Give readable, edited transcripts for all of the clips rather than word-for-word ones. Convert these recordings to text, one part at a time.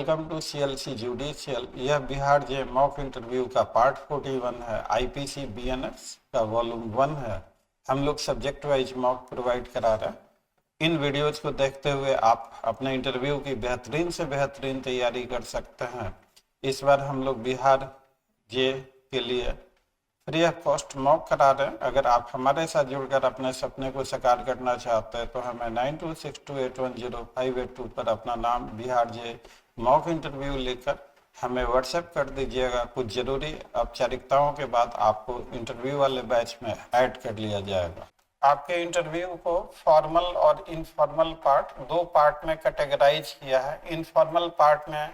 Welcome to CLC judicial. यह Bihar J mock interview का part 41 है। IPC BNS का वॉल्यूम 1 है। हम लोग सब्जेक्ट वाइज मॉक प्रोवाइड करा रहे हैं। इन वीडियोज को देखते हुए आप अपने इंटरव्यू की बेहतरीन से बेहतरीन तैयारी कर सकते हैं। इस बार हम लोग बिहार जे के लिए फ्री ऑफ कॉस्ट मॉक करा रहे हैं। अगर आप हमारे साथ जुड़कर अपने सपने को साकार करना चाहते हैं तो हमें 9262810582 पर अपना नाम बिहार जे मॉक इंटरव्यू लिखकर हमें व्हाट्सएप कर दीजिएगा। कुछ जरूरी औपचारिकताओं के बाद आपको इंटरव्यू वाले बैच में ऐड कर लिया जाएगा। आपके इंटरव्यू को फॉर्मल और इनफॉर्मल पार्ट दो पार्ट में कैटेगराइज किया है। इनफॉर्मल पार्ट में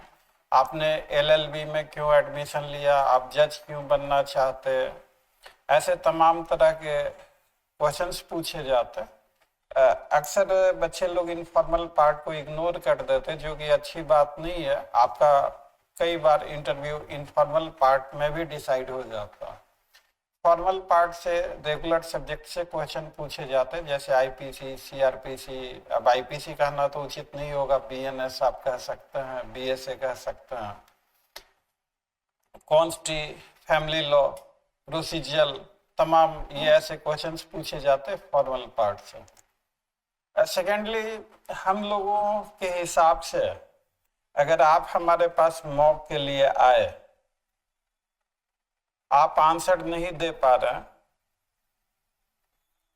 आपने LLB में क्यों एडमिशन लिया, आप जज क्यों बनना चाहते, ऐसे तमाम तरह के क्वेश्चंस पूछे जाते हैं। अक्सर बच्चे लोग इनफॉर्मल पार्ट को इग्नोर कर देते, जो कि अच्छी बात नहीं है। आपका कई बार इंटरव्यू इनफॉर्मल पार्ट में भी डिसाइड हो जाता है। फॉर्मल पार्ट से रेगुलर सब्जेक्ट से क्वेश्चन पूछे जाते हैं, जैसे IPC, CRPC। अब IPC कहना तो उचित नहीं होगा, BNS आप कह सकते हैं, BSA कह सकते हैं। कॉन्स्टी, फैमिली लॉ, प्रोसीजरल, तमाम ये ऐसे क्वेश्चंस पूछे जाते हैं फॉर्मल पार्ट से। सेकेंडली, हम लोगों के हिसाब से अगर आप हमारे पास मॉक के लिए आए, आप आंसर नहीं दे पा रहे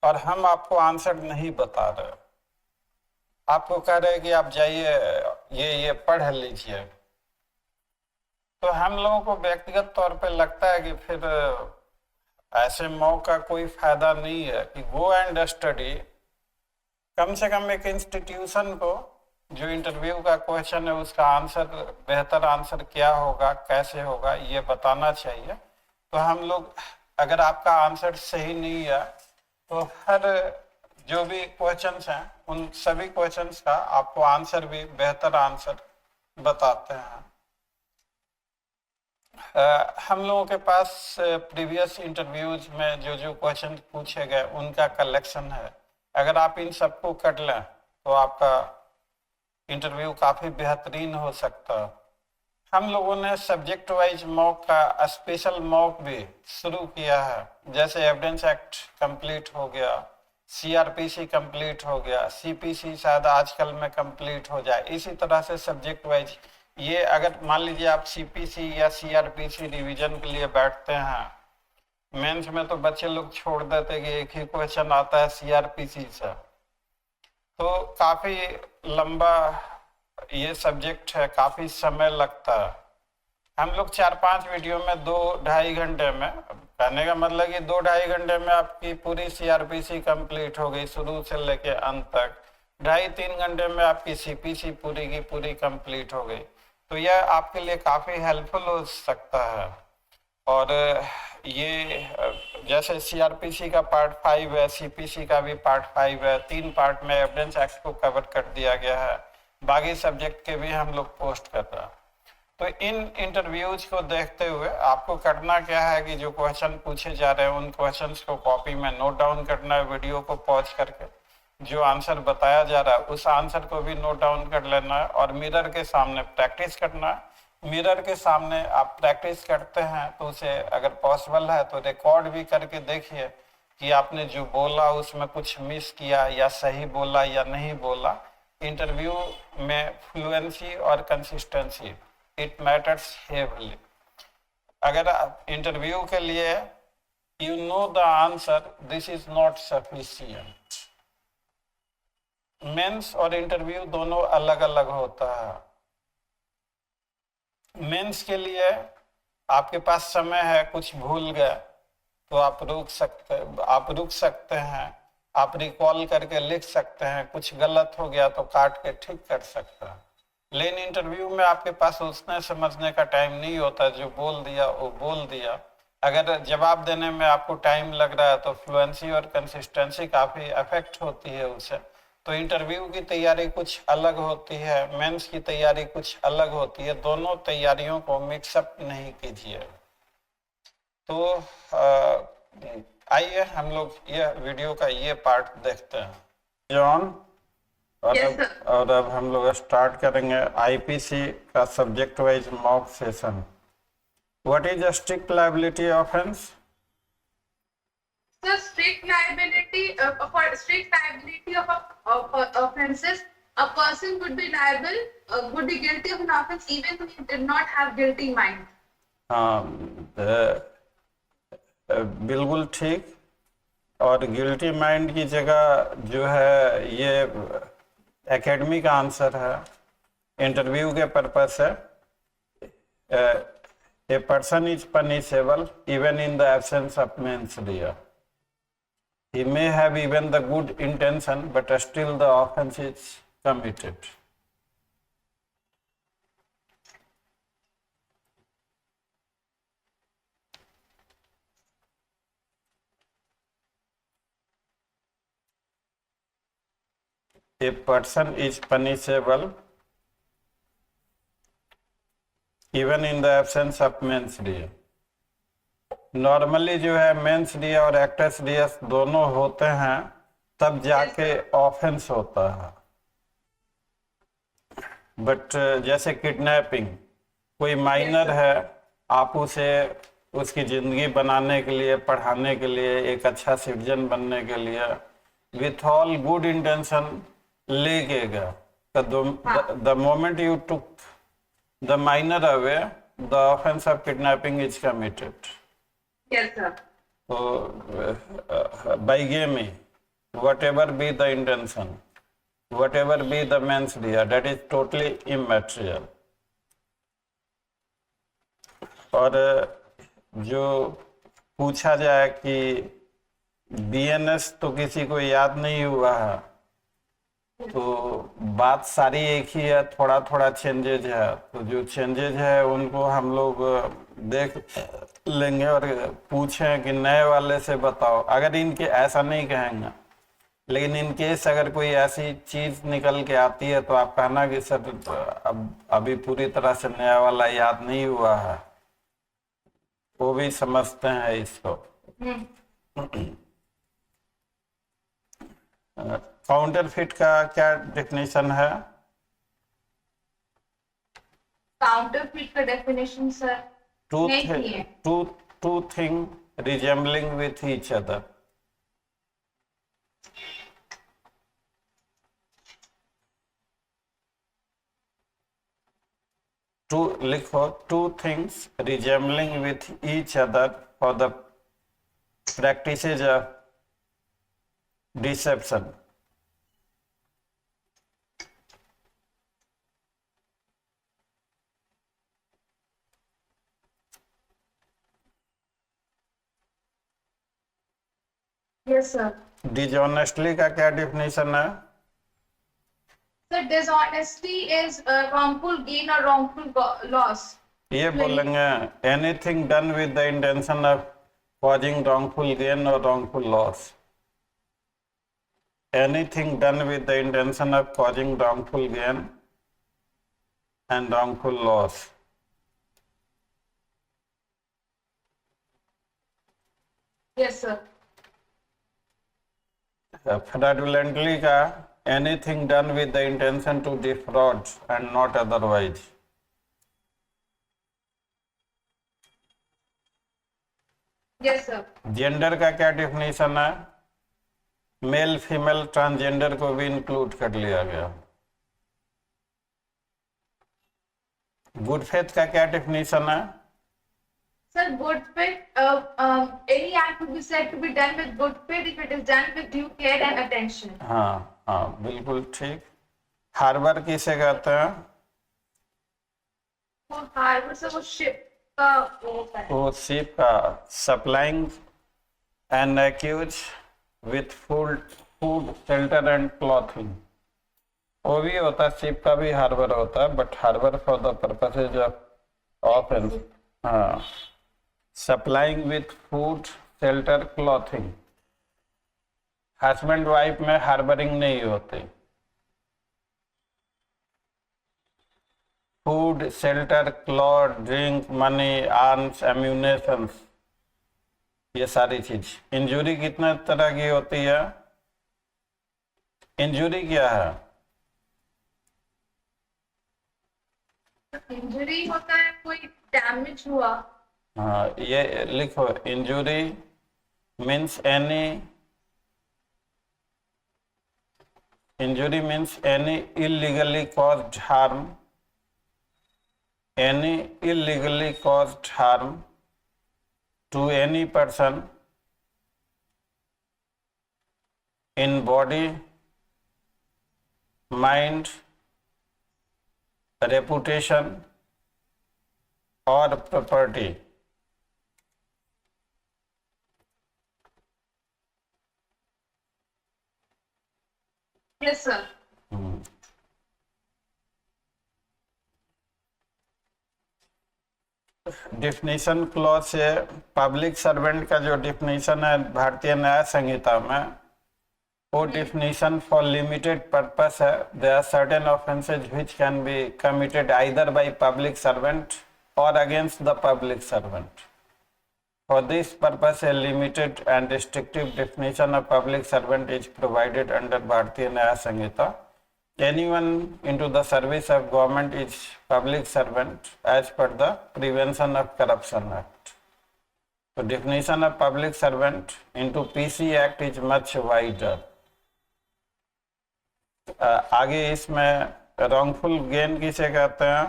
और हम आपको आंसर नहीं बता रहे, आपको कह रहे कि आप जाइए ये पढ़ लीजिए, तो हम लोगों को व्यक्तिगत तौर पे लगता है कि फिर ऐसे मॉक का कोई फायदा नहीं है कि गो एंड स्टडी। कम से कम एक इंस्टीट्यूशन को जो इंटरव्यू का क्वेश्चन है उसका आंसर, बेहतर आंसर क्या होगा, कैसे होगा, ये बताना चाहिए। तो हम लोग, अगर आपका आंसर सही नहीं है तो हर जो भी क्वेश्चंस हैं उन सभी क्वेश्चंस का आपको आंसर भी, बेहतर आंसर बताते हैं। हम लोगों के पास प्रीवियस इंटरव्यूज में जो जो क्वेश्चन पूछे गए उनका कलेक्शन है। अगर आप इन सबको कर लें तो आपका इंटरव्यू काफ़ी बेहतरीन हो सकता है। हम लोगों ने सब्जेक्ट वाइज मॉक का स्पेशल मॉक भी शुरू किया है, जैसे एविडेंस एक्ट कंप्लीट हो गया, CRPC कंप्लीट हो गया, CPC शायद आजकल में कंप्लीट हो जाए। इसी तरह से सब्जेक्ट वाइज ये, अगर मान लीजिए आप CPC या CRPC रिवीजन के लिए बैठते हैं, मेंस में तो बच्चे लोग छोड़ देते कि एक ही क्वेश्चन आता है CRPC से, तो काफ़ी लंबा ये सब्जेक्ट है, काफ़ी समय लगता है। हम लोग 4-5 वीडियो में 2-2.5 घंटे में, कहने का मतलब कि 2-2.5 घंटे में आपकी पूरी CRPC कंप्लीट हो गई शुरू से लेके अंत तक। 2.5-3 घंटे में आपकी CPC पूरी की पूरी कंप्लीट हो गई। तो यह आपके लिए काफ़ी हेल्पफुल हो सकता है। और ये जैसे CRPC का पार्ट 5 है, CPC का भी पार्ट 5 है, 3 पार्ट में एविडेंस एक्ट को कवर कर दिया गया है। बाकी सब्जेक्ट के भी हम लोग पोस्ट कर रहे हैं। तो इन इंटरव्यूज को देखते हुए आपको करना क्या है कि जो क्वेश्चन पूछे जा रहे हैं उन क्वेश्चंस को कॉपी में नोट डाउन करना है, वीडियो को पॉज करके जो आंसर बताया जा रहा है उस आंसर को भी नोट डाउन कर लेना है और मिरर के सामने प्रैक्टिस करना है। मिरर के सामने आप प्रैक्टिस करते हैं तो उसे अगर पॉसिबल है तो रिकॉर्ड भी करके देखिए कि आपने जो बोला उसमें कुछ मिस किया या सही बोला या नहीं बोला। इंटरव्यू में फ्लुएंसी और कंसिस्टेंसी इट मैटर्स हेवली। अगर इंटरव्यू के लिए you know the answer, this is not sufficient. Mains और इंटरव्यू दोनों अलग अलग होता है। मेंस के लिए आपके पास समय है, कुछ भूल गए तो आप रुक सकते हैं, आप रिकॉल करके लिख सकते हैं, कुछ गलत हो गया तो काट के ठीक कर सकते हैं। लेकिन इंटरव्यू में आपके पास उसने समझने का टाइम नहीं होता, जो बोल दिया वो बोल दिया। अगर जवाब देने में आपको टाइम लग रहा है तो फ्लुएंसी और कंसिस्टेंसी काफ़ी अफेक्ट होती है उससे। तो इंटरव्यू की तैयारी कुछ अलग होती है, मेंस की तैयारी कुछ अलग होती है, दोनों तैयारियों को मिक्सअप नहीं कीजिए। तो आइए हम लोग यह वीडियो का ये पार्ट देखते हैं। जॉन और Yes, sir. अब हम लोग स्टार्ट करेंगे आईपीसी का subject wise mock session. What is strict liability offence? So strict liability for strict liability of offenses, a person would be liable, would be guilty of an offense even though he did not have guilty mind. बिल्कुल ठीक। और guilty mind की जगह जो है ये academy का answer है, इंटरव्यू के पर्पस से। A person is punishable even in the absence of mains Riya. He may have even the good intention, but still the offense is committed. A person is punishable even in the absence of mens rea. Normally जो है mains रिया और actors रिया दोनों होते हैं, तब जाके offence होता है। बट जैसे किडनैपिंग, कोई माइनर है, आप उसे उसकी जिंदगी बनाने के लिए, पढ़ाने के लिए, एक अच्छा सिटीजन बनने के लिए विथ ऑल गुड इंटेंशन लेके गया, the moment you took the minor away, the offence of kidnapping is committed. Yes, sir. So, bigamy, whatever be the intention, whatever be the mens rea, that is totally immaterial. और जो पूछा जाए कि BNS तो किसी को याद नहीं हुआ है, तो बात सारी एक ही है, थोड़ा थोड़ा चेंजेज है। तो जो चेंजेज है उनको हम लोग देख लेंगे और पूछें कि नए वाले से बताओ। अगर इनके ऐसा नहीं कहेंगे, लेकिन इन केस अगर कोई ऐसी चीज निकल के आती है तो आप कहना कि सर अब अभी पूरी तरह से नया वाला याद नहीं हुआ है, वो भी समझते हैं इसको। काउंटरफिट का क्या डेफिनेशन है? काउंटरफिट का definition sir two thing resembling with each other. लिखो two things resembling with each other for the practices of deception. Yes, sir. Dishonestly का क्या डेफिनेशन है? Sir, dishonesty is wrongful gain or wrongful loss. ये बोलेंगे anything done with the intention of causing wrongful gain or wrongful loss. Anything done with the intention of causing wrongful gain and wrongful loss. Yes, sir. Fraudulently का anything done with the intention to defraud and not otherwise. Yes, sir. Gender का क्या definition है? Male female transgender को भी include कर लिया गया। Good faith का क्या डेफिनेशन है? Sir, good faith, any act would be said to be done with good faith if it is done with due care and attention. हाँ हाँ बिल्कुल ठीक। हार्बर किसे कहते हैं? वो हार्बर से वो शिप का होता है। वो शिप का supplying an accused with food shelter and clothing, वो भी होता है, शिप का भी हार्बर होता है, but harbour for the purposes of offence. हाँ, supplying with food shelter clothing. Husband wife में हार्बरिंग नहीं होती। Food shelter cloth drink money arms ammunitions, ये सारी चीज। इंजुरी कितने तरह की होती है? इंजुरी क्या है? इंजरी होता है कोई डैमेज हुआ। हाँ, ये लिखो, injury means any illegally caused harm, to any person in body, mind, reputation or property. Yes sir. Definition clause से पब्लिक सर्वेंट का जो डिफिनीशन है भारतीय न्याय संहिता में, वो डिफिनीशन फॉर लिमिटेड पर्पस है। There are certain offences which can be committed either by public servant or against the public servant. For this purpose, a limited and restrictive definition of public servant is provided under Bharatiya Nyaya Samhita. Anyone into the service of government is public servant as per the Prevention of Corruption Act. So definition of public servant into PC Act is much wider. आगे इसमें wrongful gain किसे कहते हैं?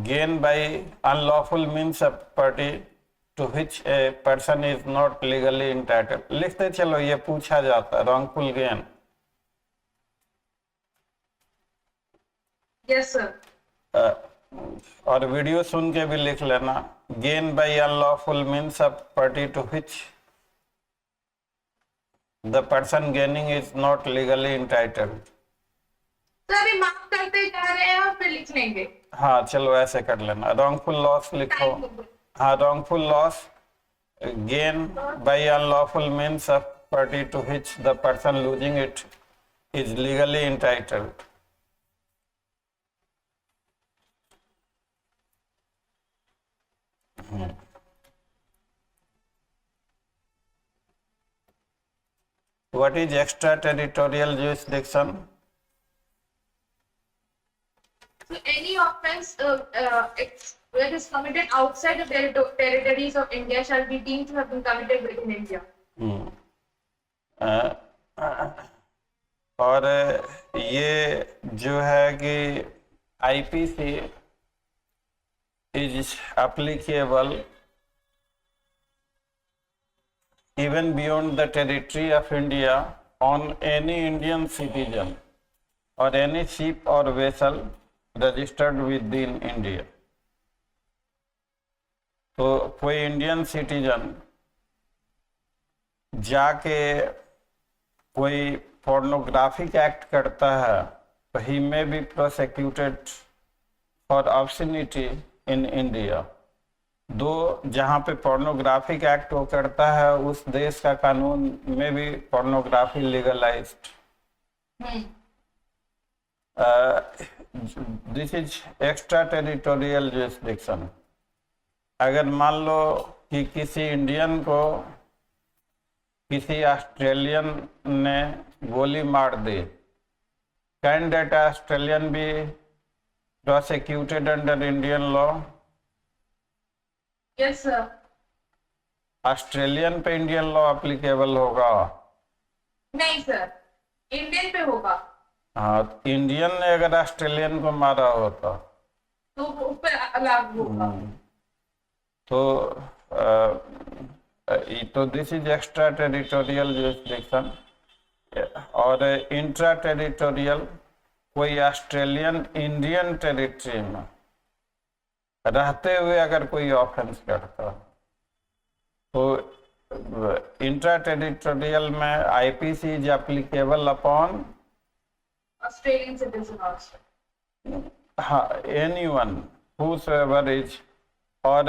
Gain by unlawful means of property to which a person is not legally entitled. लिखते चलो, ये पूछा जाता है wrongful gain। Yes sir. और वीडियो सुन के भी लिख लेना, gain by unlawful means of property to which the person gaining is not legally entitled। तो अभी माफ करते जा रहे हैं और फिर लिख लेंगे। हाँ चलो ऐसे कर लेना, wrongful loss लिखो। हाँ, wrongful loss, gain by unlawful means of property to which the person losing it is legally entitled। What is extraterritorial jurisdiction? So any offense that is committed outside the territories of India shall be deemed to have been committed within India. और ये जो है कि IPC is applicable even beyond the territory of India on any Indian citizen or any ship or vessel registered within India। तो कोई Indian citizen जाके कोई pornographic act करता है तो he may be prosecuted for obscenity in India. Though जहाँ पे pornographic act वो करता है उस देश का कानून में भी pornography legalised. This is extra territorial jurisdiction. अगर मान लो कि किसी इंडियन को किसी ऑस्ट्रेलियन ने गोली मार दी, can that Australian be prosecuted under Indian law? Yes sir. Australian पे इंडियन लॉ एप्लीकेबल होगा? नहीं सर, इंडियन पे होगा। हाँ, इंडियन ने अगर ऑस्ट्रेलियन को मारा होता तो उस पर लागू होगा। तो this is extra territorial jurisdiction. और इंट्रा टेरिटोरियल, कोई ऑस्ट्रेलियन इंडियन टेरिटरी में रहते हुए अगर कोई ऑफेंस करता तो इंट्रा टेरिटोरियल में IPC is applicable upon Australian citizen also. हाँ, एनीवन हूसएवर इज। और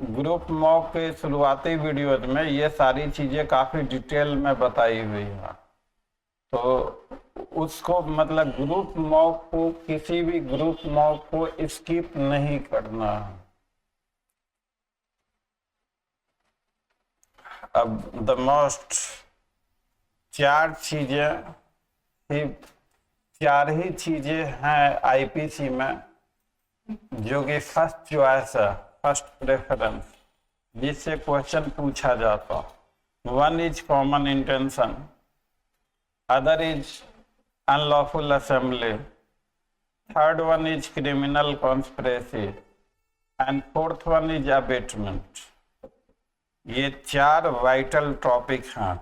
ग्रुप मॉक के शुरुआती वीडियोज में ये सारी चीजें काफी डिटेल में बताई हुई हैं, तो उसको मतलब ग्रुप मॉक को, किसी भी ग्रुप मॉक को स्किप नहीं करना है। अब द मोस्ट 4 चीजें ही 4 ही चीजें हैं आईपीसी में जो कि फर्स्ट चॉइस है, फर्स्ट प्रेफरेंस, जिससे क्वेश्चन पूछा जाता। 1 is common intention, other is unlawful assembly, third one is criminal conspiracy and fourth one is abetment. ये 4 वाइटल टॉपिक हैं।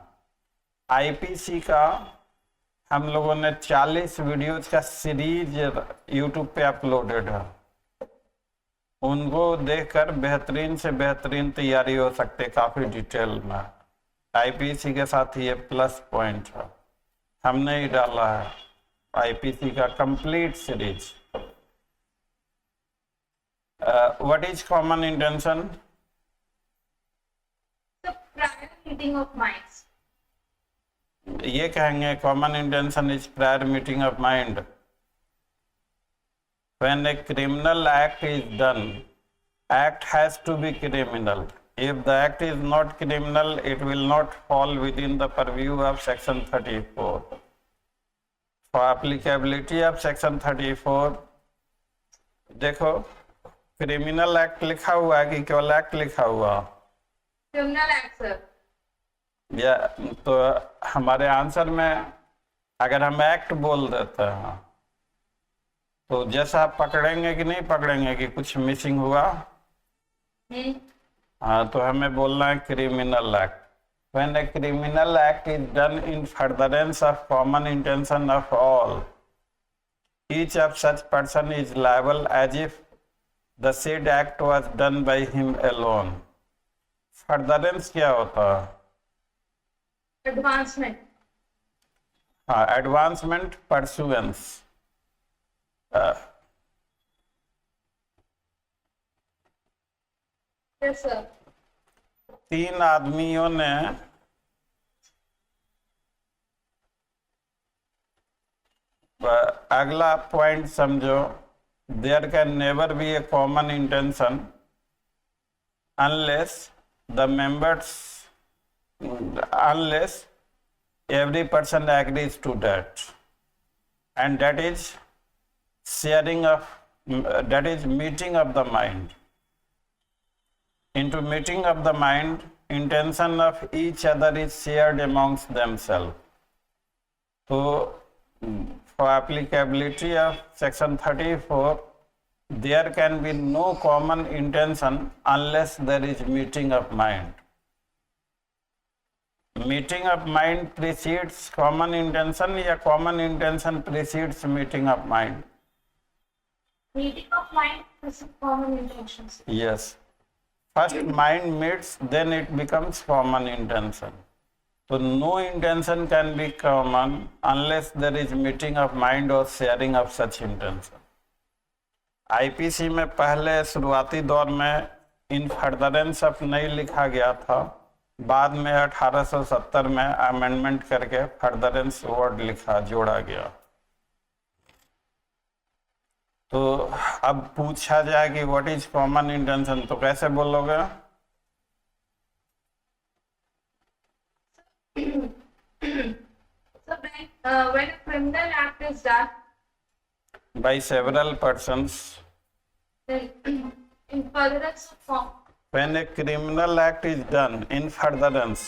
आईपीसी का हम लोगों ने 40 वीडियोज का सीरीज यूट्यूब पे अपलोडेड है, उनको देखकर बेहतरीन से बेहतरीन तैयारी हो सकती है काफी डिटेल में। आईपीसी के साथ ये प्लस पॉइंट है, हमने ही डाला है आईपीसी का complete series. What is common intention? The prior meeting of minds. ये कहेंगे common intention is prior meeting of mind. When a criminal act is done, act has to be criminal. If the act is not criminal, it will not fall within the purview of section 34. For applicability of section 34, देखो criminal act लिखा हुआ है कि केवल act लिखा हुआ? Criminal act, sir. या तो हमारे आंसर में अगर हम एक्ट बोल देते हैं तो जैसा आप पकड़ेंगे कि नहीं पकड़ेंगे कि कुछ मिसिंग हुआ? हाँ, तो हमें बोलना है criminal act. When a criminal act is done in furtherance of common intention of all, each of such person is liable as if the said act was done by him alone. Furtherance क्या होता है? Advancement. हाँ, advancement, pursuance. Yes, sir. 3 आदमियों ने अगला point समझो, there can never be a common intention unless the members unless every person agrees to that, and that is sharing of that is meeting of the mind. Into meeting of the mind, intention of each other is shared amongst themselves. So for applicability of section 34, there can be no common intention unless there is meeting of mind. Meeting of mind precedes common intention या common intention precedes meeting of mind? Meeting of mind precedes common intentions. Yes. First mind meets, then it becomes common intention. So no intention can be common unless there is meeting of mind or sharing of such intention. IPC में पहले शुरुआती दौर में इन furtherance of नहीं लिखा गया था, बाद में 1870 में अमेंडमेंट करके फर्दरेंस वर्ड लिखा, जोड़ा गया। तो अब पूछा जाए कि व्हाट इज कॉमन इंटेंशन, तो कैसे बोलोगे? So when a criminal act is done by several persons, then in furtherance of form. When a criminal act is done in furtherance,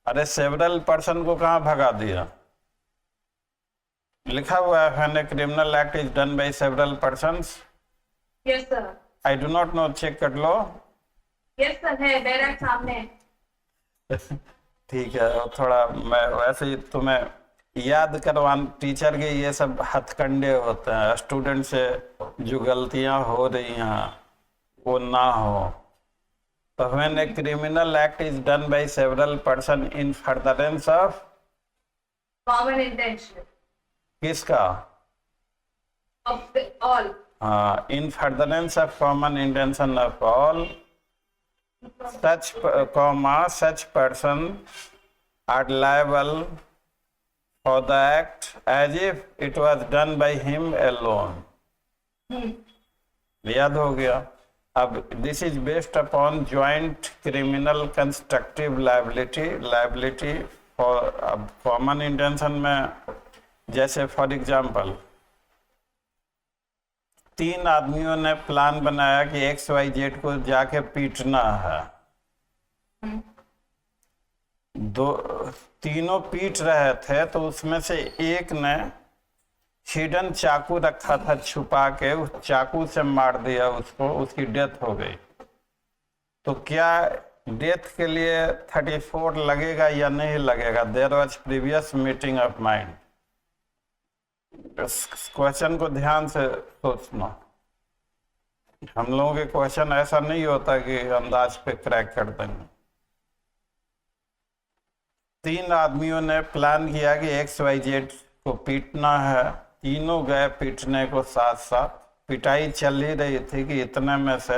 अरे सेवरल पर्सन को कहाँ भगा दिया? लिखा हुआ है when a criminal act is done by several persons. Yes, sir. I do not know, check कर लो। Yes, sir, है मेरा सामने। ठीक है, थोड़ा मैं वैसे ही तुम्हें याद करवान, टीचर के ये सब हथकंडे होते हैं, स्टूडेंट से जो गलतियां हो रही हैं वो ना हो। तो when a criminal act is done by several person in furtherance of Common intention किसका? of the all. हाँ, in furtherance of common intention of all, such person are liable for the act as if it was done by him alone. याद हो गया? अब this is based upon joint criminal constructive liability for, अब common intention में जैसे for example 3 आदमियों ने plan बनाया कि XYZ को जाके पीटना है। तीनों पीट रहे थे तो उसमें से एक ने हिडन चाकू रखा था छुपा के, उस चाकू से मार दिया उसको, उसकी डेथ हो गई। तो क्या डेथ के लिए 34 लगेगा या नहीं लगेगा? There was previous meeting of mind. इस क्वेश्चन को ध्यान से सोचना। हम लोगों के क्वेश्चन ऐसा नहीं होता कि अंदाज पे क्रैक कर देंगे। 3 आदमियों ने प्लान किया कि XYZ को पीटना है। तीनों गए पीटने को साथ साथ। पिटाई चल ही रही थी कि इतने में से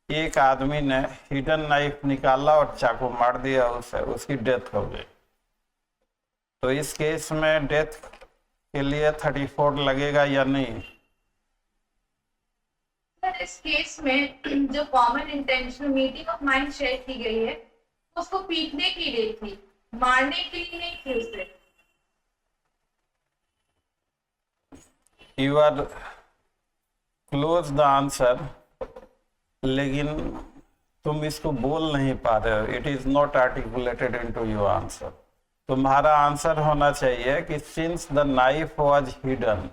एक आदमी ने हिडन नाइफ निकाला और चाकू मार दिया उसे, उसकी डेथ हो गई। तो इस केस में डेथ के लिए 34 लगेगा या नहीं? सर इस केस में जो common intentional meeting of mind share की गई है उसको पीटने के लिए थी, मारने के लिए नहीं थी उसे। You are close the answer, लेकिन तुम इसको बोल नहीं पा रहे हो। It is not articulated into your answer. तुम्हारा आंसर होना चाहिए कि since the knife was hidden,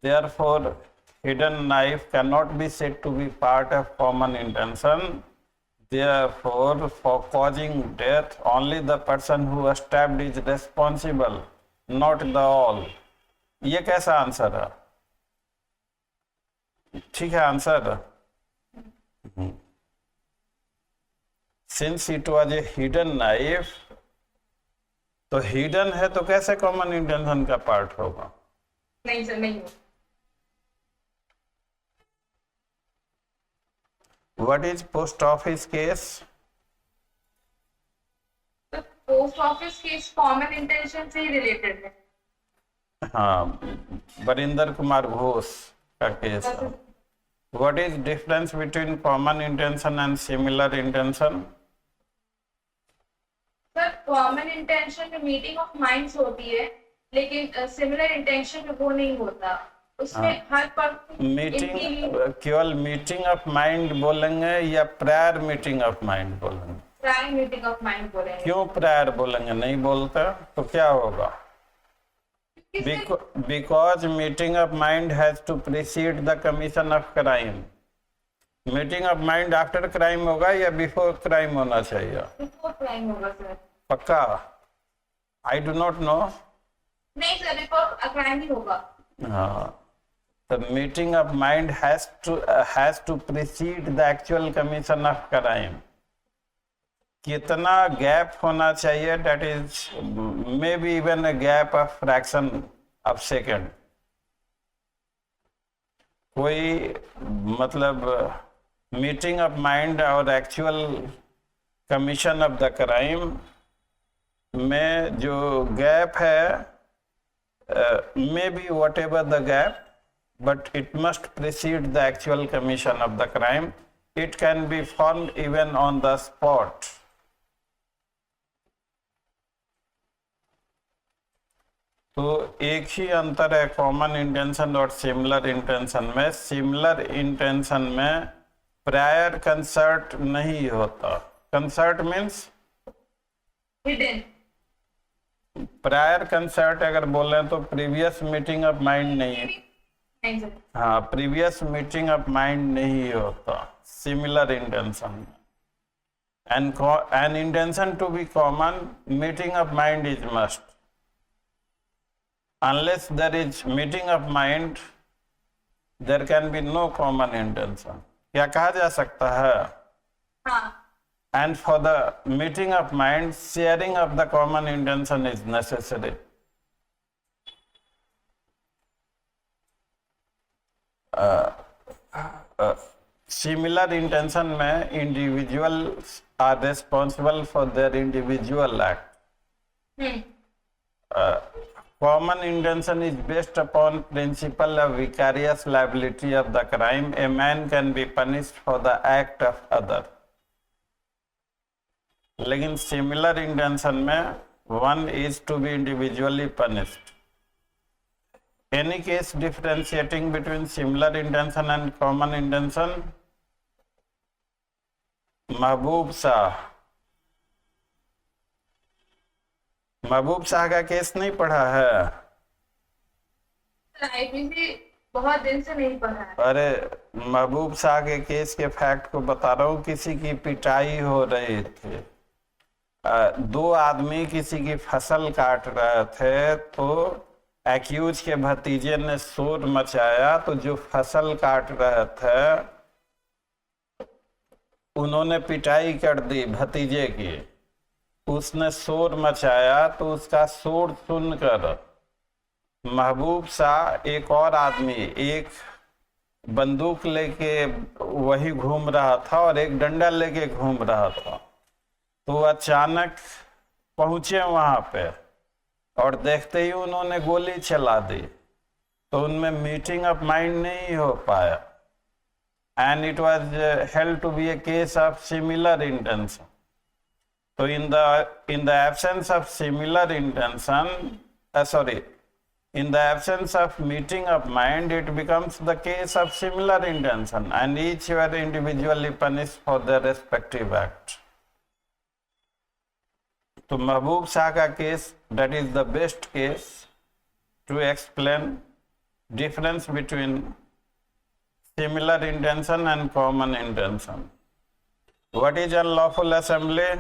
therefore hidden knife cannot be said to be part of common intention. Therefore, for causing death, only the person who stabbed is responsible, not the all. ये कैसा answer है? ठीक है answer. Since it was a hidden knife, तो hidden है तो कैसे common intention का पार्ट होगा? नहीं सर, नहीं हो। What is post office case? तो post office case common intention से ही रिलेटेड है। हाँ, बरिंदर कुमार घोष का केस है। What is difference between common intention and similar intention? Sir common intention में मीटिंग ऑफ माइंड्स होती है, लेकिन सिमिलर इंटेंशन में वो नहीं होता। उसमें हर पर मीटिंग, केवल मीटिंग ऑफ माइंड बोलेंगे या प्रायर मीटिंग ऑफ माइंड बोलेंगे? प्रायर मीटिंग ऑफ माइंड बोलेंगे। क्यों प्रायर बोलेंगे? नहीं बोलते तो क्या होगा? Because meeting of mind has to precede the commission of crime. Meeting of mind after crime होगा या before crime होना चाहिए? बिफोर क्राइम होगा सर। पक्का? I do not know. नहीं सर, बिफोर क्राइम ही होगा। हाँ, the meeting of mind has to precede the actual commission of crime. कितना गैप होना चाहिए? That is maybe even a gap of fraction of second. कोई मतलब meeting of mind और actual commission of the crime में जो gap है, maybe whatever the gap, but it must precede the actual commission of the crime. It can be formed even on the spot. तो एक ही अंतर है common intention और similar intention में। Similar intention में प्रायर कंसर्ट नहीं होता। Concert means hidden. Prior concert अगर बोलें तो प्रीवियस मीटिंग ऑफ माइंड नहीं। हाँ, प्रीवियस मीटिंग ऑफ माइंड नहीं होता सिमिलर इंटेंशन में। An intention to be common, meeting of mind is must. Unless there is meeting of mind, there can be no common intention. क्या कहा जा सकता है? हाँ। And for the meeting of mind, sharing of the common intention is necessary. Similar intention में individuals are responsible for their individual act. Common intention is based upon principle of vicarious liability of the crime. A man can be punished for the act of other. लेकिन similar intention में one is to be individually punished. Any case differentiating between similar intention and common intention? महबूब शाह का case नहीं पढ़ा है? IPC बहुत दिन से नहीं पढ़ा है। अरे महबूब शाह के केस के फैक्ट को बता रहा हूँ। किसी की पिटाई हो रही थी, दो आदमी किसी की फसल काट रहे थे, तो एक्यूज के भतीजे ने शोर मचाया, तो जो फसल काट रहे थे उन्होंने पिटाई कर दी भतीजे की। उसने शोर मचाया, तो उसका शोर सुनकर महबूब शाह एक और आदमी, एक बंदूक लेके वही घूम रहा था और एक डंडा लेके घूम रहा था, तो अचानक पहुंचे वहां पे और देखते ही उन्होंने गोली चला दी। तो उनमें मीटिंग ऑफ माइंड नहीं हो पाया, and it was held to be a case of similar intention. तो in the absence of similar intention, in the absence of meeting of mind, it becomes the case of similar intention, and each were individually punished for their respective act. तो महबूब शाह का case, that is the best case to explain difference between similar intention and common intention. What is unlawful assembly?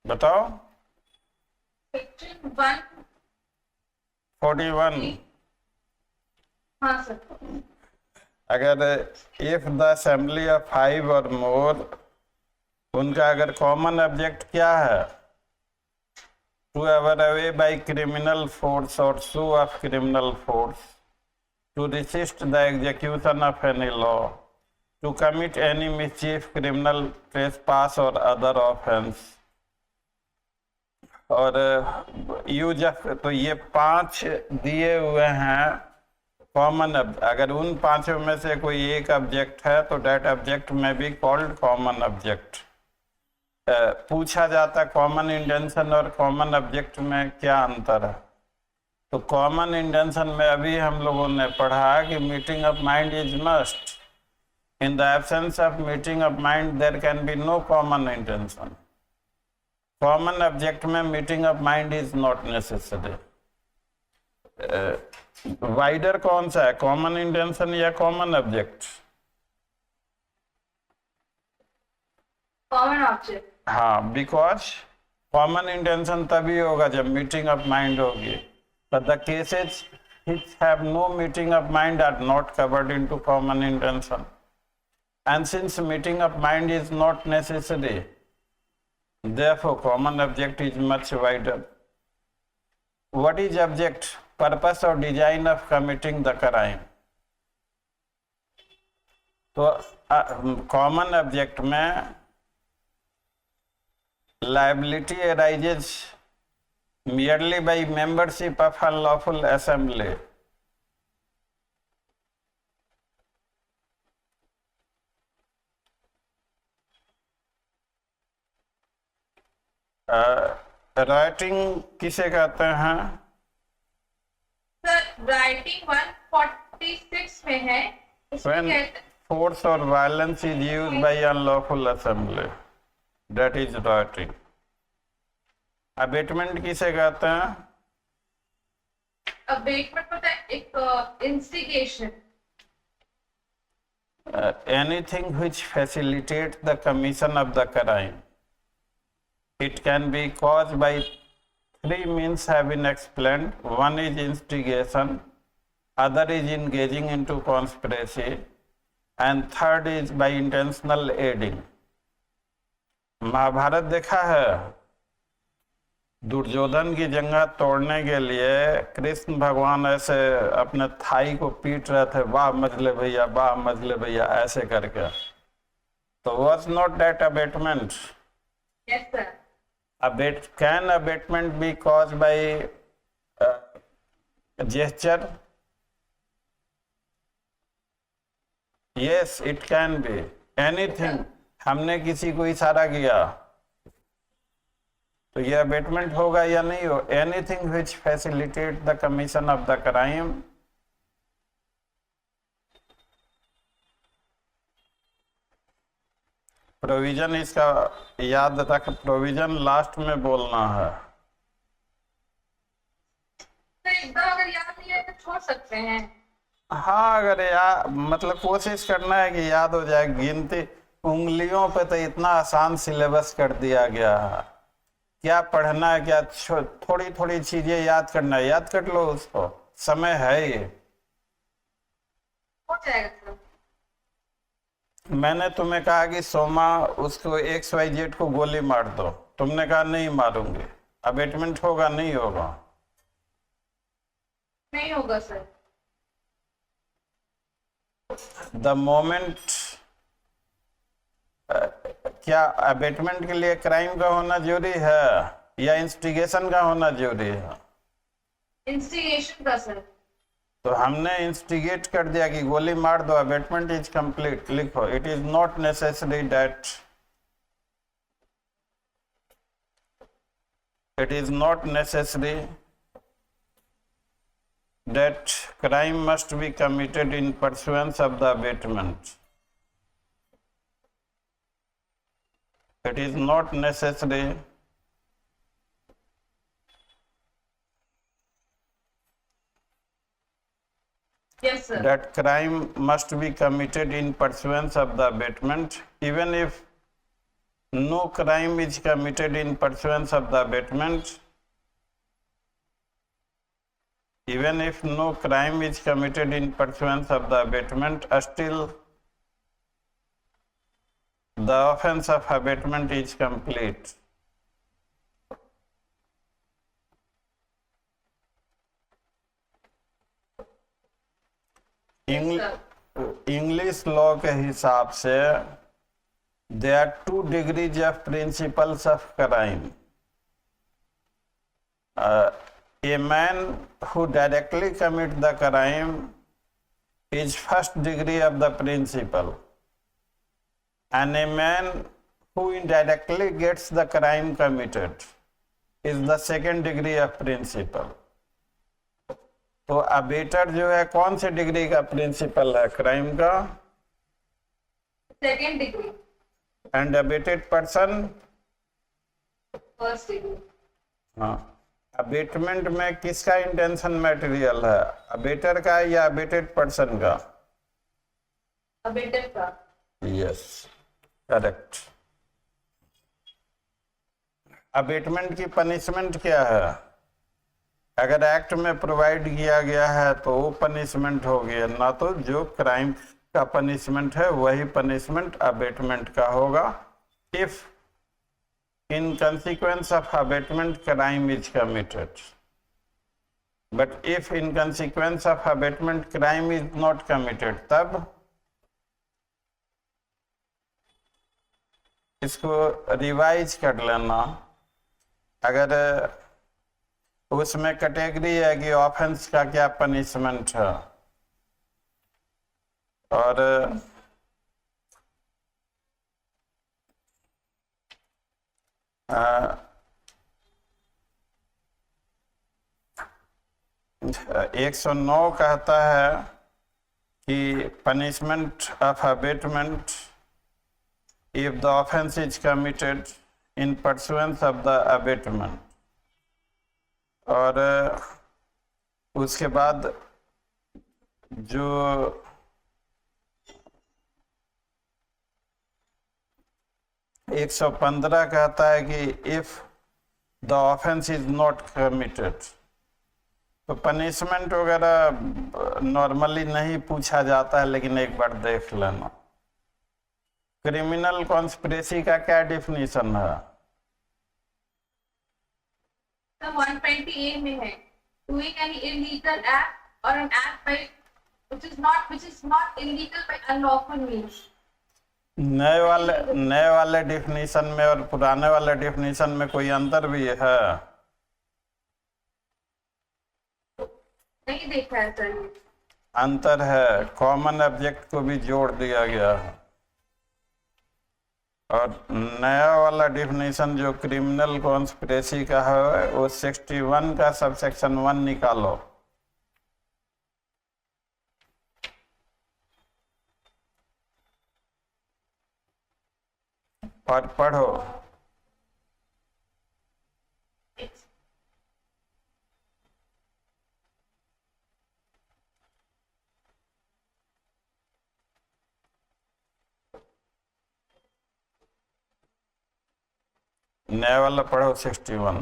बताओ। Section 41। हाँ sir. अगर if the assembly of 5 or more, उनका अगर common object क्या है? To aver away by criminal force or show of criminal force, to resist the execution of any law, to commit any mischief, criminal trespass or other offense, और use of, तो ये 5 दिए हुए हैं common. अगर उन 5 में से कोई एक ऑब्जेक्ट है तो डेट ऑब्जेक्ट में भी कॉल्ड कॉमन ऑब्जेक्ट। पूछा जाता कॉमन इंटेंशन और कॉमन ऑब्जेक्ट में क्या अंतर है? तो कॉमन इंटेंशन में अभी हम लोगों ने पढ़ा कि meeting of mind is must. In the absence of meeting of mind there can be no common intention. Common object में meeting of mind is not necessary. Wider कौन सा है, कॉमन इंटेंशन या कॉमन ऑब्जेक्ट? Common object. हाँ, because common intention तभी होगा जब meeting of mind होगी, but the cases which have no meeting of mind are not covered into common intention. And since meeting of mind is not necessary, therefore common object is much wider. What is object? Purpose or design of committing the crime. तो common object में liability arises merely by membership of unlawful assembly. Writing किसे कहते हैं? Sir writing 146 में है। When force or violence is used by unlawful assembly, that is rioting. Abetment किसे कहते हैं? अबेटमेंट पता है एक instigation. Anything which facilitates the commission of the crime. It can be caused by 3 means have been explained. One is instigation, other is engaging into conspiracy, and third is by intentional aiding. Mahabharat देखा है? दुर्योधन की जंगा तोड़ने के लिए कृष्ण भगवान ऐसे अपने Thai को पीट रहे थे, वाह मजले भैया, वाह मजले भैया, ऐसे करके। तो was not that abatement? Yes sir. Can abatement be caused by gesture? Yes, it can be. Anything. हमने किसी को इशारा किया तो ये अबेटमेंट होगा या नहीं हो? Anything which facilitate the commission of the crime provision, इसका याद रख, प्रोविजन लास्ट में बोलना है। तो एकदम अगर याद नहीं है तो छोड़ सकते हैं। हाँ, अगर मतलब कोशिश करना है कि याद हो जाए। गिनती उंगलियों पे तो इतना आसान सिलेबस कर दिया गया है, क्या पढ़ना है, क्या थोड़ी थोड़ी चीजें याद करना है, याद कर लो उसको, समय है ये। हो जाएगा सर। मैंने तुम्हें कहा कि सोमा उसको XYZ को गोली मार दो, तुमने कहा नहीं मारूंगी, अबेटमेंट होगा नहीं होगा? नहीं होगा सर। द मोमेंट क्या अबेटमेंट के लिए क्राइम का होना जरूरी है या इंस्टिगेशन का होना जरूरी है? इंस्टिगेशन का सर। तो हमने इंस्टिगेट कर दिया कि गोली मार दो, अबेटमेंट इज कंप्लीट। लिखो, it is not necessary that, it is not necessary that crime must be committed in pursuance of the abatement. It is not necessary Yes sir. that crime must be committed in pursuance of the abatement, even if no crime is committed in pursuance of the abatement. Even if no crime is committed in pursuance of the abatement, still the offense of abatement is complete. English law के हिसाब से there are 2 degrees of principles of crime. A man who directly commits the crime is first degree of the principle, and a man who indirectly gets the crime committed is the second degree of principle. तो abettor जो है कौन से degree का principal है crime का? Second degree. And abetted person first degree. हाँ, abetment में किसका इंटेंशन मटेरियल है, अबेटर का या अबेटेड पर्सन का? अबेटर का। Yes, correct. अबेटमेंट की पनिशमेंट क्या है? अगर एक्ट में प्रोवाइड किया गया है तो वो पनिशमेंट हो गया, ना तो जो क्राइम का पनिशमेंट है वही पनिशमेंट अबेटमेंट का होगा। If in consequence of abetment crime is committed, but if in consequence of abetment crime is not committed, तब इसको रिवाइज कर लेना। अगर उसमें कैटेगरी है कि ऑफेंस का क्या पनिशमेंट है, और आ, 109 कहता है कि punishment of abetment if the offense is committed in pursuance of the abatement, और उसके बाद जो 115 कहता है कि if the offense is not committed, तो पनिशमेंट वगैरह नॉर्मली नहीं पूछा जाता है, लेकिन एक बार देख लेना। क्रिमिनल कॉन्स्पिरेसी का क्या डेफिनेशन है? 120A में है, doing any illegal act or an act by which is not illegal by unlawful means. नए वाले डेफिनेशन में और पुराने वाले डेफिनेशन में कोई अंतर भी है? नहीं देखा है सर। अंतर है, कॉमन ऑब्जेक्ट को भी जोड़ दिया गया है। और नया वाला डिफिनीशन जो क्रिमिनल कॉन्स्पिरेसी का है वो 61 का सबसेक्शन 1 निकालो और पढ़ो। नया वाला पढ़ो 61।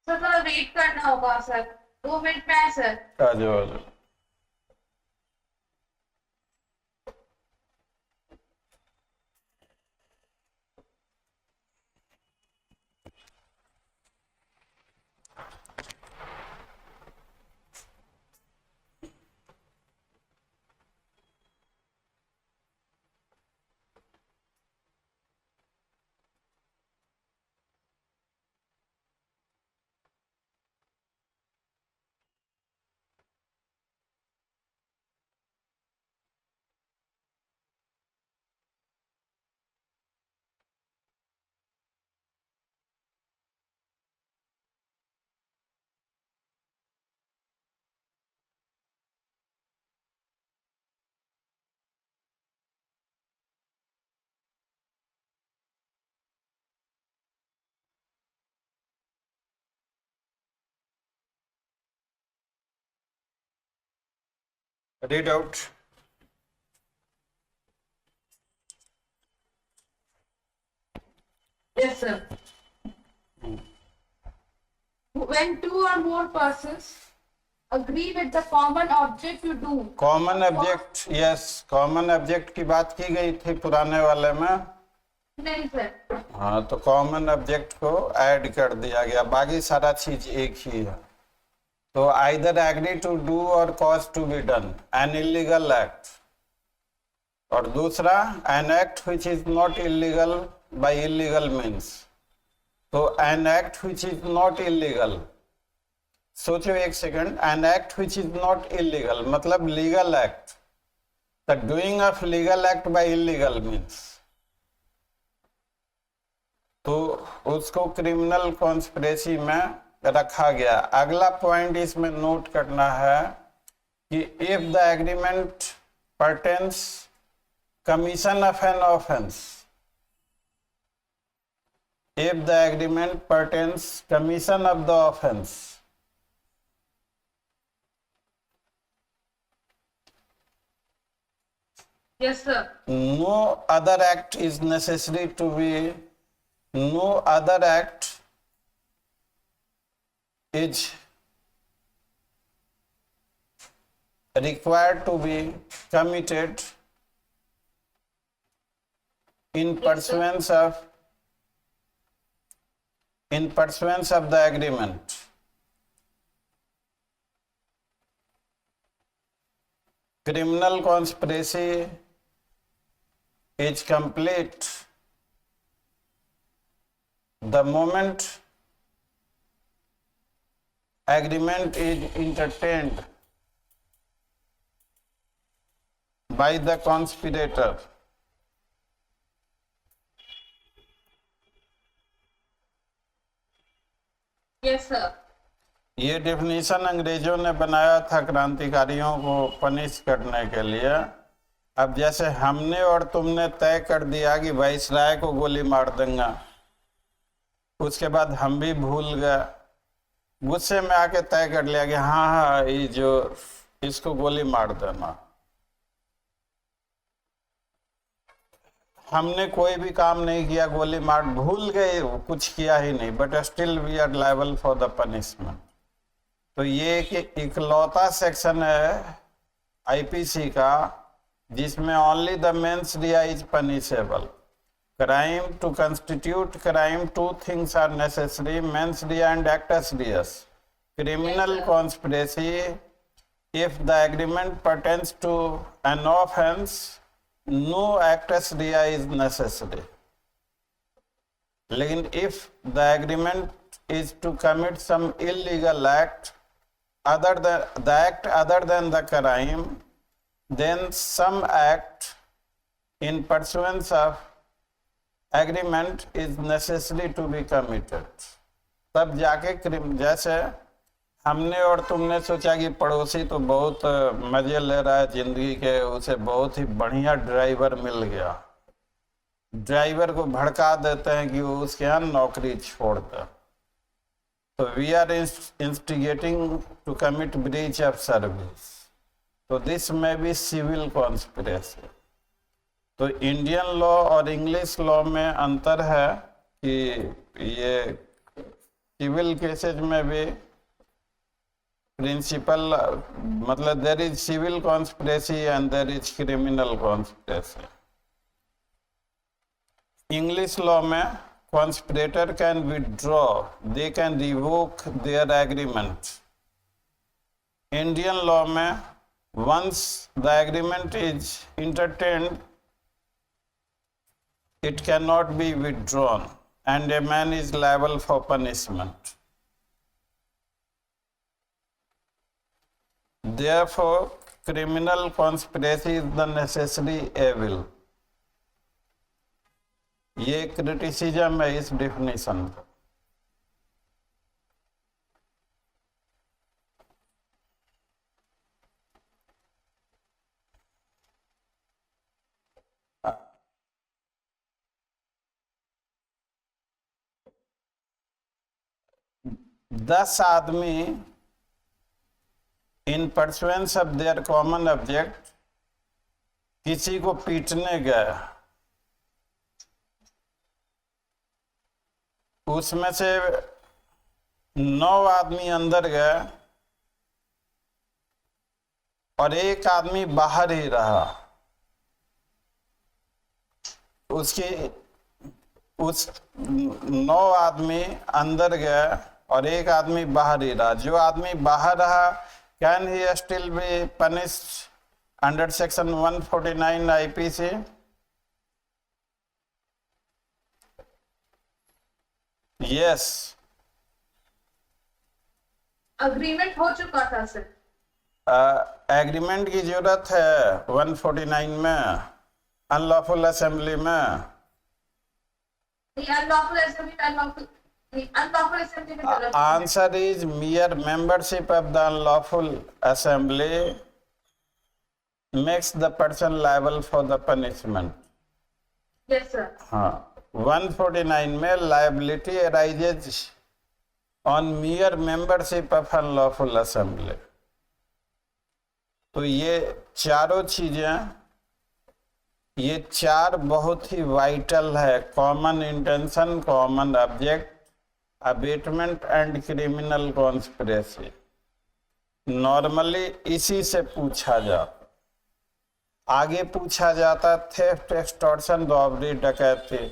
सर थोड़ा वेट करना होगा सर, 2 मिनट में है सर। आ जाओ आ जाओ। Read out. Yes sir. When two or more persons agree with the common object to do. Common object, yes common object की बात की गई थी पुराने वाले में। नहीं सर। हाँ तो कॉमन ऑब्जेक्ट को ऐड कर दिया गया, बाकी सारा चीज एक ही है। तो either agree to do or cause to be done an illegal act, और दूसरा an act which is not illegal by illegal means. तो an act which is not illegal, सोचो एक second, an act which is not illegal मतलब legal act. The doing of legal act by illegal means, तो उसको criminal conspiracy में रखा गया। अगला पॉइंट इसमें नोट करना है कि if the agreement pertains commission of an offence, if the agreement pertains commission of the offense, Yes sir. no other act is necessary to be, no other act is required to be committed in pursuance of the agreement. Criminal conspiracy is complete the moment agreement is entertained by the conspirator. Yes sir. ये definition अंग्रेजों ने बनाया था क्रांतिकारियों को punish करने के लिए। अब जैसे हमने और तुमने तय कर दिया कि वाइसराय को गोली मार देंगे, उसके बाद हम भी भूल गए, गुस्से में आके तय कर लिया कि हाँ हाँ ये जो इसको गोली मार देना। हमने कोई भी काम नहीं किया, गोली मार, भूल गए, कुछ किया ही नहीं, but still we are liable for the punishment. तो ये एक इकलौता सेक्शन है आईपीसी का जिसमें only the mens rea is punishable. Crime, to constitute crime, two things are necessary: mens rea and actus reus. Criminal conspiracy, if the agreement pertains to an offense, no actus rea is necessary. लेकिन if the agreement is to commit some illegal act, the act other than the crime, then some act in pursuance of agreement is necessary to be committed. तब जाके जैसे हमने और तुमने सोचा कि पड़ोसी तो बहुत मजे ले रहा है जिंदगी के, उसे बहुत ही बढ़िया ड्राइवर मिल गया, ड्राइवर को भड़का देते हैं कि वो उसके यहाँ नौकरी छोड़ दे, तो we are instigating to commit breach of service, तो दिस में भी सिविल कॉन्स्पिरेसी। तो इंडियन लॉ और इंग्लिश लॉ में अंतर है कि ये सिविल केसेज में भी प्रिंसिपल, मतलब there is civil conspiracy and there is criminal conspiracy. English law में conspirator can withdraw, they can revoke their agreement. Indian law में once the agreement is entertained, it cannot be withdrawn and a man is liable for punishment. Therefore, criminal conspiracy is the necessary evil. ये criticism है इस definition का। दस आदमी इन pursuance of their common object किसी को पीटने गए, उसमें से 9 आदमी अंदर गए और एक आदमी बाहर ही रहा। उस 9 आदमी अंदर गए और एक आदमी बाहर ही रहा। जो आदमी बाहर रहा, can he still be punished under section 149 IPC? Yes. Agreement हो चुका था सर। एग्रीमेंट की जरूरत है 149 में, अनलॉफुल असेंबली में। Answer is mere membership of the unlawful assembly makes the person liable for the punishment. Yes sir. हाँ, 149 में liability arises on mere membership of unlawful assembly. तो ये चारों चीजें, ये चार बहुत ही वाइटल है: common intention, common object, abetment and criminal conspiracy. Normally इसी से पूछा जाता, आगे पूछा जाता थेफ्ट, एक्सटॉर्शन, रॉबरी, डकैती,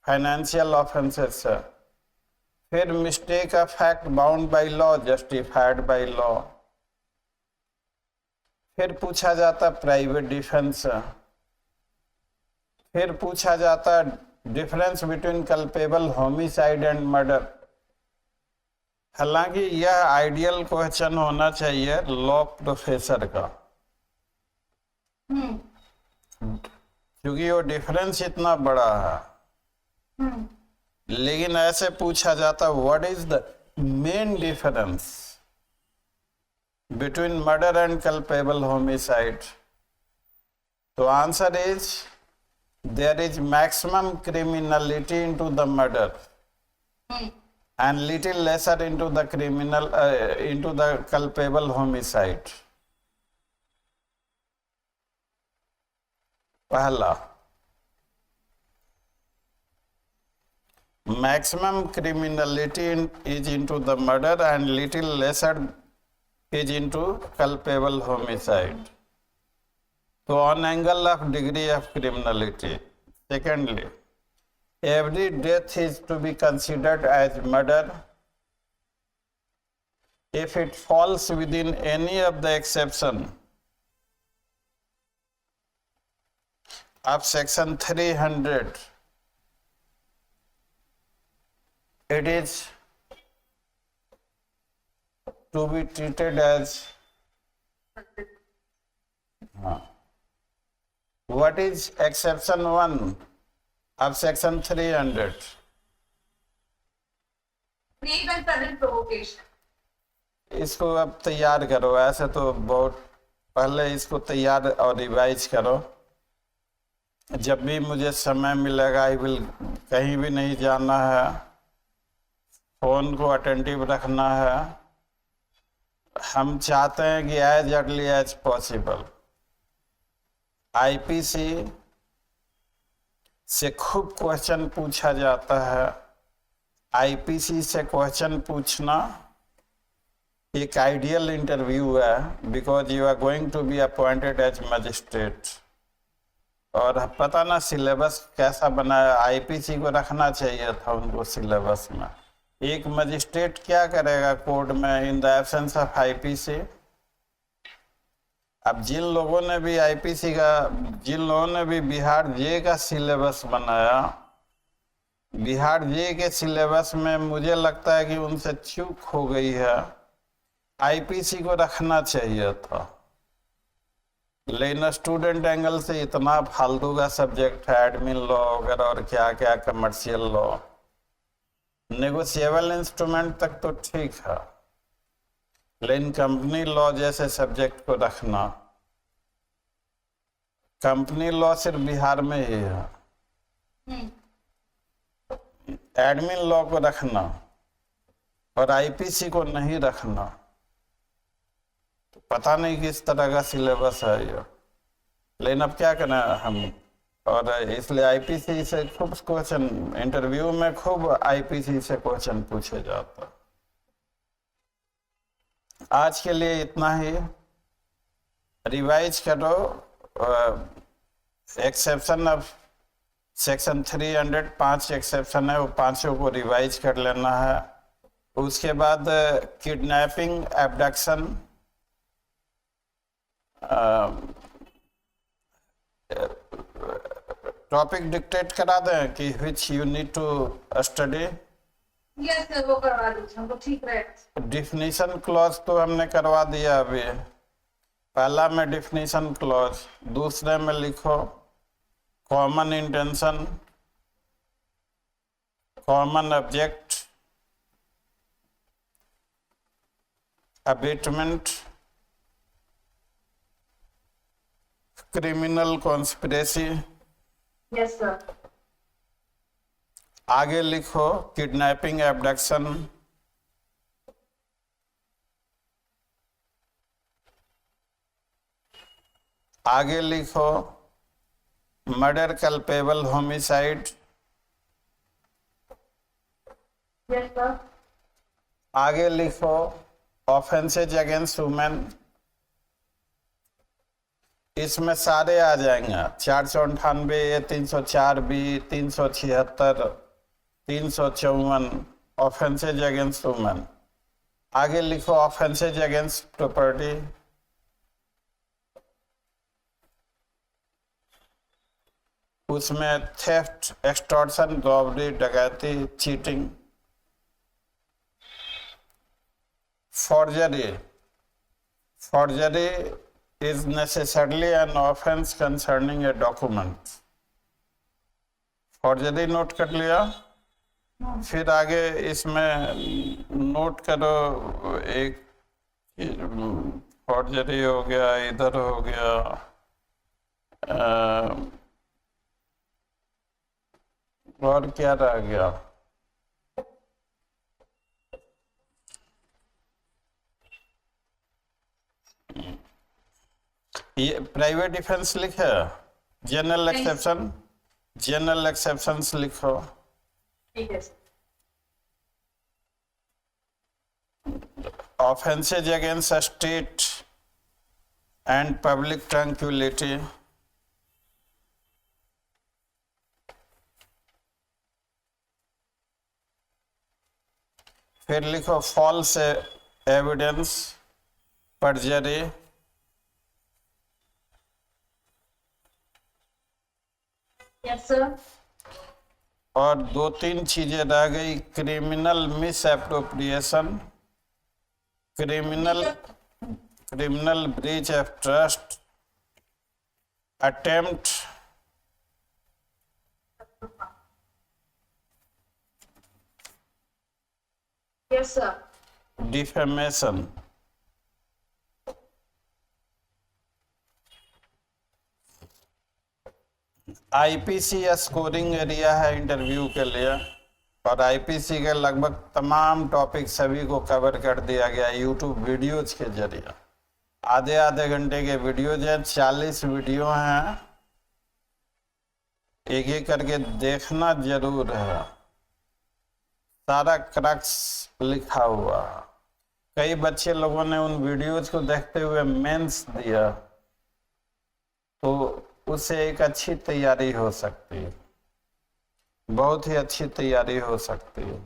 फाइनेंशियल ऑफेंसेस से। फिर mistake of fact bound by law, justified by law. फिर पूछा जाता प्राइवेट डिफेंस। फिर पूछा जाता difference between culpable homicide and murder. हालांकि यह आइडियल क्वेश्चन होना चाहिए लॉ प्रोफेसर का, क्योंकि वो डिफरेंस इतना बड़ा है। लेकिन ऐसे पूछा जाता what is the main difference between murder and culpable homicide? तो answer is there is maximum criminality into the murder and little lesser into the criminal into the culpable homicide. पहला, maximum criminality is into the murder and little lesser is into culpable homicide. So on angle of degree of criminality, Secondly, every death is to be considered as murder if it falls within any of the exception of section 300. It is to be treated as what is exception 1 of section 300? Brave and sudden provocation. इसको अब तैयार करो, ऐसे तो बहुत पहले इसको तैयार और रिवाइज करो। जब भी मुझे समय मिलेगा आई विल, कहीं भी नहीं जाना है, फोन को अटेंटिव रखना है। हम चाहते हैं कि as early as possible IPC से खूब क्वेश्चन पूछा जाता है। आईपीसी से क्वेश्चन पूछना एक आइडियल इंटरव्यू है, because you are going to be appointed as magistrate. और पता ना सिलेबस कैसा बना है, आईपीसी को रखना चाहिए था उनको सिलेबस में। एक मजिस्ट्रेट क्या करेगा कोर्ट में इन द एब्सेंस ऑफ आईपीसी? अब जिन लोगों ने भी आईपीसी का, जिन लोगों ने भी बिहार जे का सिलेबस बनाया, बिहार जे के सिलेबस में मुझे लगता है कि उनसे चूक हो गई है। आईपीसी को रखना चाहिए था, लेकिन स्टूडेंट एंगल से इतना फालतू का सब्जेक्ट है, एडमिन लॉ वगैरह और क्या क्या, कमर्शियल लॉ, नेगोशिएबल इंस्ट्रूमेंट तक तो ठीक है, लेकिन कंपनी लॉ जैसे सब्जेक्ट को रखना, कंपनी लॉ सिर्फ बिहार में ही है, एडमिन लॉ को रखना और आईपीसी को नहीं रखना, तो पता नहीं किस तरह का सिलेबस है ये। लेकिन अब क्या करना हम, और इसलिए आईपीसी से खूब क्वेश्चन, इंटरव्यू में खूब आईपीसी से क्वेश्चन पूछे जाता। आज के लिए इतना ही, रिवाइज करो। एक्सेप्शन ऑफ सेक्शन 300 5 एक्सेप्शन है, वो पांचों को रिवाइज कर लेना है। उसके बाद किडनैपिंग, एब्डक्शन, टॉपिक डिक्टेट करा दें कि which you need to study. Yes sir, वो करवा दीजिए, हमको ठीक रहेगा। डिफिनीशन क्लॉज तो हमने करवा दिया अभी। पहला में डिफिनीशन क्लॉज, दूसरे में लिखो common intention, common object, abetment, criminal conspiracy. Yes sir. आगे लिखो किडनैपिंग, एब्डक्शन, आगे लिखो murder culpable, homicide, yes sir. आगे लिखो ऑफेंसेज अगेंस्ट वुमेन। इसमें सारे आ जाएंगे, 498A, 304B, 376, 354 offences against women. आगे लिखो ऑफेंसेज अगेंस्ट प्रॉपर्टी, उसमें थेफ्ट, एक्सटॉर्शन, रॉबरी, डकैती, cheating, forgery. Forgery is necessarily an offense concerning a document. Forgery note कर लिया। फिर आगे इसमें नोट करो, एक फॉर्जरी हो गया, इधर हो गया, और क्या रह गया, ये प्राइवेट डिफेंस लिखे, जनरल एक्सेप्शन, जनरल एक्सेप्शंस लिखो। ठीक है। Offences against state and public tranquillity, फिर लिखो फॉल्स एविडेंस, परजरी, Yes, sir. और 2-3 चीजें रह गई, criminal miss appropriation, criminal breach of trust, attempt, Yes, sir. Defamation. IPC scoring area है इंटरव्यू के लिए, और आईपीसी के लगभग तमाम टॉपिक सभी को कवर कर दिया गया यूट्यूब वीडियोज के जरिए। आधे घंटे के वीडियोज हैं, 40 वीडियो हैं, एक एक करके देखना जरूर है। सारा क्रक्स लिखा हुआ। कई बच्चे लोगों ने उन वीडियोज को देखते हुए मेंस दिया, तो उससे एक अच्छी तैयारी हो सकती है, बहुत ही अच्छी तैयारी हो सकती है।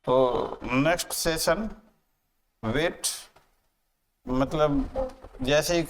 तो नेक्स्ट सेशन वेट, मतलब जैसे ही